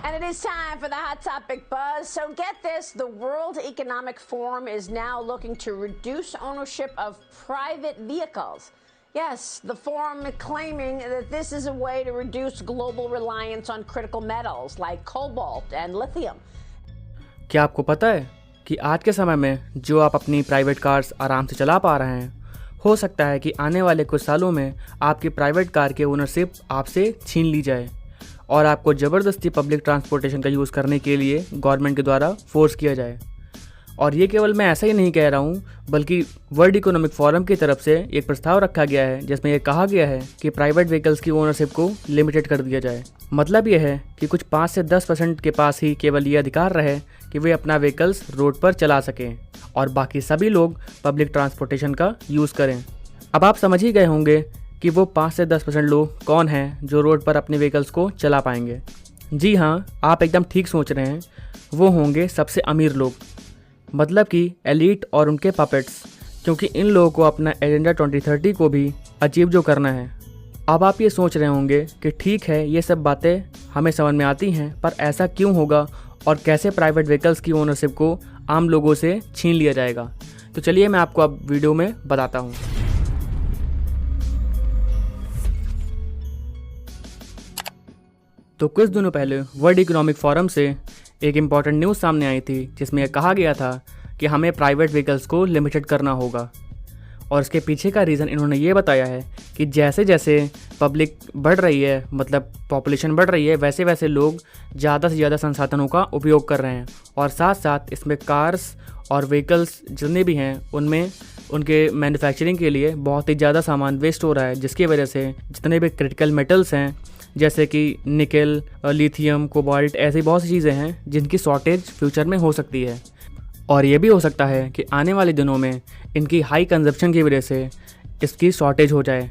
And it is time for the Hot Topic Buzz. So get this, the World Economic Forum is now looking to reduce ownership of private vehicles. Yes, the forum claiming that this is a way to reduce global reliance on critical metals like cobalt and lithium. क्या आपको पता है कि आज के समय में जो आप अपनी प्राइवेट कार्स आराम से चला पा रहे हैं, हो सकता है कि आने वाले कुछ सालों में आपकी प्राइवेट कार की ओनरशिप आपसे छीन ली जाए और आपको ज़बरदस्ती पब्लिक ट्रांसपोर्टेशन का यूज़ करने के लिए गवर्नमेंट के द्वारा फोर्स किया जाए। और ये केवल मैं ऐसा ही नहीं कह रहा हूँ, बल्कि वर्ल्ड इकोनॉमिक फोरम की तरफ से एक प्रस्ताव रखा गया है जिसमें यह कहा गया है कि प्राइवेट व्हीकल्स की ओनरशिप को लिमिटेड कर दिया जाए। मतलब यह है कि कुछ 5 से 10% के पास ही केवल ये अधिकार रहे कि वे अपना व्हीकल्स रोड पर चला सकें और बाकी सभी लोग पब्लिक ट्रांसपोर्टेशन का यूज़ करें। अब आप समझ ही गए होंगे कि वो 5 से 10% लोग कौन हैं जो रोड पर अपने व्हीकल्स को चला पाएंगे। जी हाँ, आप एकदम ठीक सोच रहे हैं, वो होंगे सबसे अमीर लोग, मतलब कि एलीट और उनके पपेट्स, क्योंकि इन लोगों को अपना एजेंडा 2030 को भी अचीव जो करना है। अब आप ये सोच रहे होंगे कि ठीक है, ये सब बातें हमें समझ में आती हैं, पर ऐसा क्यों होगा और कैसे प्राइवेट व्हीकल्स की ओनरशिप को आम लोगों से छीन लिया जाएगा। तो चलिए मैं आपको अब वीडियो में बताता हूँ। तो कुछ दिनों पहले वर्ल्ड इकोनॉमिक फोरम से एक इम्पॉर्टेंट न्यूज़ सामने आई थी जिसमें यह कहा गया था कि हमें प्राइवेट व्हीकल्स को लिमिटेड करना होगा। और इसके पीछे का रीज़न इन्होंने ये बताया है कि जैसे जैसे पब्लिक बढ़ रही है, मतलब पॉपुलेशन बढ़ रही है, वैसे वैसे लोग ज़्यादा से ज़्यादा संसाधनों का उपयोग कर रहे हैं और साथ साथ इसमें कार्स और व्हीकल्स जितने भी हैं उनमें उनके मैन्युफैक्चरिंग के लिए बहुत ही ज़्यादा सामान वेस्ट हो रहा है, जिसकी वजह से जितने भी क्रिटिकल मेटल्स हैं जैसे कि निकल, लिथियम, कोबाल्ट, ऐसी बहुत सी चीज़ें हैं जिनकी शॉर्टेज फ्यूचर में हो सकती है। और ये भी हो सकता है कि आने वाले दिनों में इनकी हाई कंजप्शन की वजह से इसकी शॉर्टेज हो जाए,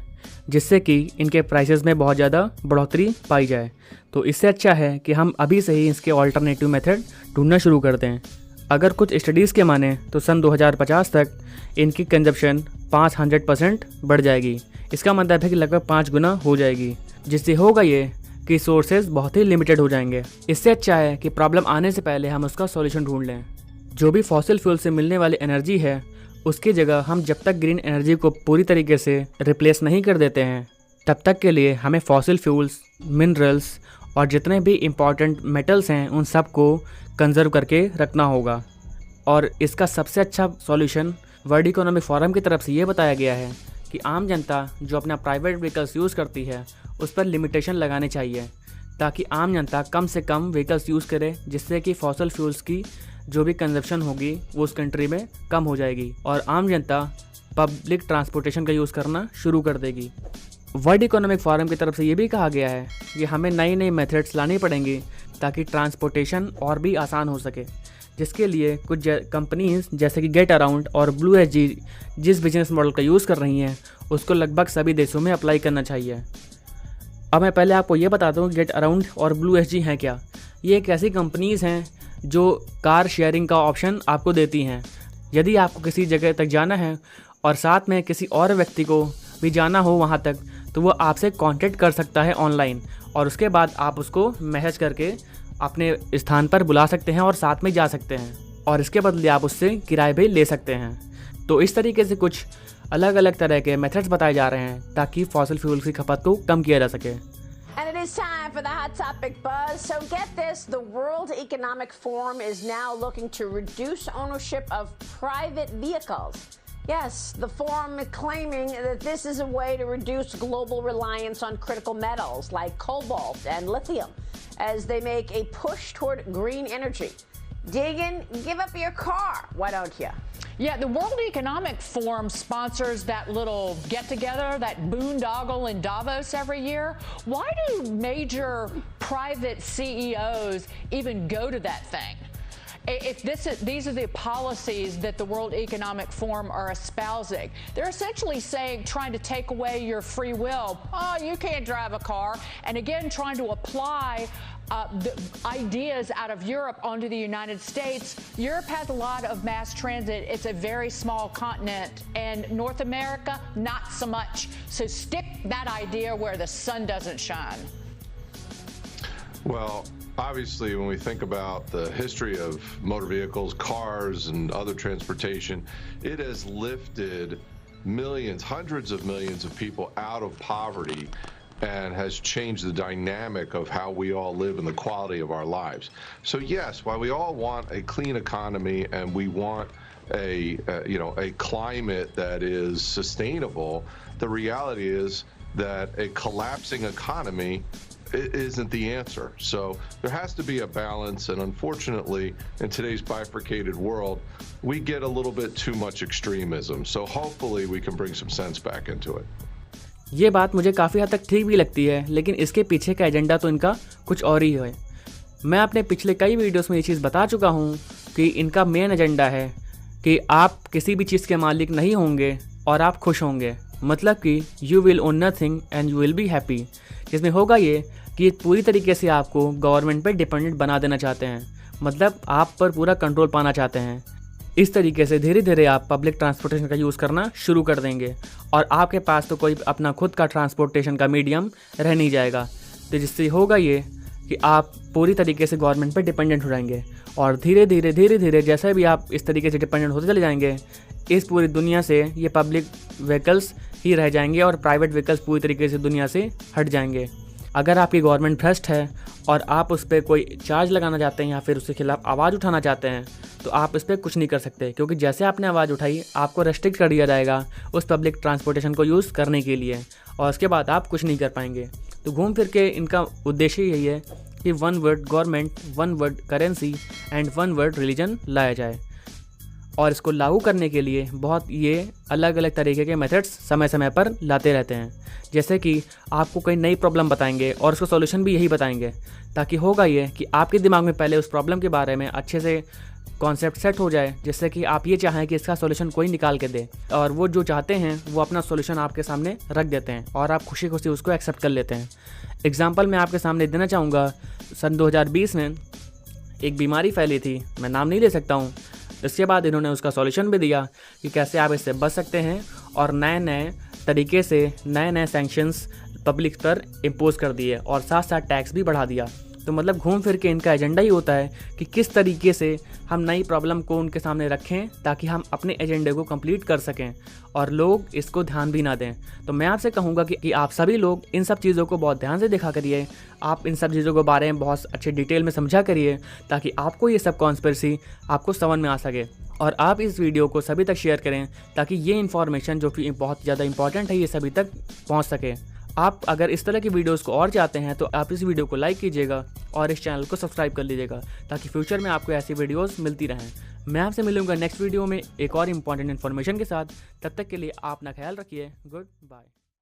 जिससे कि इनके प्राइसेस में बहुत ज़्यादा बढ़ोतरी पाई जाए। तो इससे अच्छा है कि हम अभी से ही इसके ऑल्टरनेटिव मेथड ढूंढना शुरू कर दें। अगर कुछ स्टडीज़ के माने तो सन 2050 तक इनकी कंजप्शन 500% बढ़ जाएगी। इसका मतलब है कि लगभग 5 गुना हो जाएगी, जिससे होगा ये कि सोर्सेज बहुत ही लिमिटेड हो जाएंगे। इससे अच्छा है कि प्रॉब्लम आने से पहले हम उसका सॉल्यूशन ढूंढ लें। जो भी फॉसिल फ्यूल से मिलने वाली एनर्जी है, उसकी जगह हम जब तक ग्रीन एनर्जी को पूरी तरीके से रिप्लेस नहीं कर देते हैं, तब तक के लिए हमें फॉसिल फ्यूल्स, मिनरल्स और जितने भी इम्पॉर्टेंट मेटल्स हैं उन सब को कंजर्व करके रखना होगा। और इसका सबसे अच्छा सॉल्यूशन वर्ल्ड इकोनॉमिक फोरम की तरफ से ये बताया गया है कि आम जनता जो अपना प्राइवेट व्हीकल्स यूज़ करती है उस पर लिमिटेशन लगाने चाहिए, ताकि आम जनता कम से कम व्हीकल्स यूज़ करे, जिससे कि फॉसिल फ्यूल्स की जो भी कंजप्शन होगी वो उस कंट्री में कम हो जाएगी और आम जनता पब्लिक ट्रांसपोर्टेशन का यूज़ करना शुरू कर देगी। वर्ल्ड इकोनॉमिक फोरम की तरफ से ये भी कहा गया है कि हमें नई नई मेथड्स लानी पड़ेंगी ताकि ट्रांसपोर्टेशन और भी आसान हो सके, जिसके लिए कुछ कंपनीज जैसे कि गेट अराउंड और ब्लू एसजी जिस बिजनेस मॉडल का यूज़ कर रही हैं उसको लगभग सभी देशों में अप्लाई करना चाहिए। अब मैं पहले आपको ये बताता हूँ गेट अराउंड और ब्लू एसजी हैं क्या। ये एक ऐसी कंपनीज़ हैं जो कार शेयरिंग का ऑप्शन आपको देती हैं। यदि आपको किसी जगह तक जाना है और साथ में किसी और व्यक्ति को भी जाना हो वहाँ तक, तो वो आपसे कांटेक्ट कर सकता है ऑनलाइन और उसके बाद आप उसको मैसेज करके अपने स्थान पर बुला सकते हैं और साथ में जा सकते हैं और इसके बदले आप उससे किराए भी ले सकते हैं। तो इस तरीके से कुछ अलग अलग तरह के मेथड्स बताए जा रहे हैं ताकि फॉसिल फ्यूल की खपत को कम किया जा सके। And it is time for the Hot Topic Buzz. So get this, the World Economic Forum is now looking to reduce ownership of private vehicles. Yes, the forum is claiming that this is a way to reduce global reliance on critical metals like cobalt and lithium as they make a push toward green energy. Dig in, give up your car, why don't you? Yeah, the World Economic Forum sponsors that little get-together, that boondoggle in Davos every year. Why do major private CEOs even go to that thing? If these are the policies that the World Economic Forum are espousing, they're essentially saying, trying to take away your free will. Oh, you can't drive a car. And again, trying to apply the ideas out of Europe onto the United States. Europe has a lot of mass transit. It's a very small continent, and North America, not so much. So stick that idea where the sun doesn't shine. Well, obviously, when we think about the history of motor vehicles, cars, and other transportation, it has lifted millions, hundreds of millions of people out of poverty and has changed the dynamic of how we all live and the quality of our lives. So yes, while we all want a clean economy and we want a climate that is sustainable, the reality is that a collapsing economy isn't the answer. So there has to be a balance, and unfortunately, in today's bifurcated world, we get a little bit too much extremism. So hopefully we can bring some sense back into it. ये बात मुझे काफ़ी हद तक ठीक भी लगती है, लेकिन इसके पीछे का एजेंडा तो इनका कुछ और ही है। मैं अपने पिछले कई वीडियोस में ये चीज़ बता चुका हूँ कि इनका मेन एजेंडा है कि आप किसी भी चीज़ के मालिक नहीं होंगे और आप खुश होंगे। मतलब कि you will own nothing and you will be happy, जिसमें होगा ये कि ये पूरी तरीके से आपको गवर्नमेंट पे डिपेंडेंट बना देना चाहते हैं। मतलब आप पर पूरा कंट्रोल पाना चाहते हैं। इस तरीके से धीरे धीरे आप पब्लिक ट्रांसपोर्टेशन का यूज़ करना शुरू कर देंगे और आपके पास तो कोई अपना खुद का ट्रांसपोर्टेशन का मीडियम रह नहीं जाएगा। तो जिससे होगा ये कि आप पूरी तरीके से गवर्नमेंट पर डिपेंडेंट हो जाएंगे और धीरे धीरे जैसे भी आप इस तरीके से डिपेंडेंट होते चले जाएंगे, इस पूरी दुनिया से ये पब्लिक व्हीकल्स ही रह जाएंगे और प्राइवेट व्हीकल्स पूरी तरीके से दुनिया से हट जाएंगे। अगर आपकी गवर्नमेंट भ्रष्ट है और आप उस पर कोई चार्ज लगाना चाहते हैं या फिर उसके खिलाफ आवाज़ उठाना चाहते हैं, तो आप इस पर कुछ नहीं कर सकते, क्योंकि जैसे आपने आवाज़ उठाई आपको रेस्ट्रिक्ट कर दिया जाएगा उस पब्लिक ट्रांसपोर्टेशन को यूज़ करने के लिए और उसके बाद आप कुछ नहीं कर पाएंगे। तो घूम फिर के इनका उद्देश्य यही है कि 1 word government, 1 word currency and 1 word religion लाया जाए। और इसको लागू करने के लिए बहुत ये अलग अलग तरीके के मेथड्स समय समय पर लाते रहते हैं। जैसे कि आपको कोई नई प्रॉब्लम बताएंगे और उसका सॉल्यूशन भी यही बताएंगे, ताकि होगा ये कि आपके दिमाग में पहले उस प्रॉब्लम के बारे में अच्छे से कॉन्सेप्ट सेट हो जाए, जिससे कि आप ये चाहें कि इसका सॉल्यूशन कोई निकाल के दे, और वो जो चाहते हैं वो अपना सॉल्यूशन आपके सामने रख देते हैं और आप खुशी खुशी उसको एक्सेप्ट कर लेते हैं। एग्जाम्पल मैं आपके सामने देना चाहूँगा। सन 2020 में एक बीमारी फैली थी, मैं नाम नहीं ले सकता हूँ। इसके बाद इन्होंने उसका सॉल्यूशन भी दिया कि कैसे आप इससे बच सकते हैं और नए नए तरीके से नए सैंक्शंस पब्लिक पर इम्पोज कर दिए और साथ साथ टैक्स भी बढ़ा दिया। तो मतलब घूम फिर के इनका एजेंडा ही होता है कि किस तरीके से हम नई प्रॉब्लम को उनके सामने रखें ताकि हम अपने एजेंडे को कंप्लीट कर सकें और लोग इसको ध्यान भी ना दें। तो मैं आपसे कहूँगा कि आप सभी लोग इन सब चीज़ों को बहुत ध्यान से देखा करिए, आप इन सब चीज़ों के बारे में बहुत अच्छे डिटेल में समझा करिए, ताकि आपको ये सब कॉन्स्पिरेसी आपको समझ में आ सके। और आप इस वीडियो को सभी तक शेयर करें ताकि ये इन्फॉर्मेशन जो कि बहुत ज़्यादा इंपॉर्टेंट है ये सभी तक पहुँच सके। आप अगर इस तरह की वीडियोस को और चाहते हैं तो आप इस वीडियो को लाइक कीजिएगा और इस चैनल को सब्सक्राइब कर लीजिएगा, ताकि फ्यूचर में आपको ऐसी वीडियोस मिलती रहें। मैं आपसे मिलूंगा नेक्स्ट वीडियो में एक और इम्पॉर्टेंट इन्फॉर्मेशन के साथ। तब तक के लिए आप अपना ख्याल रखिए। Good bye.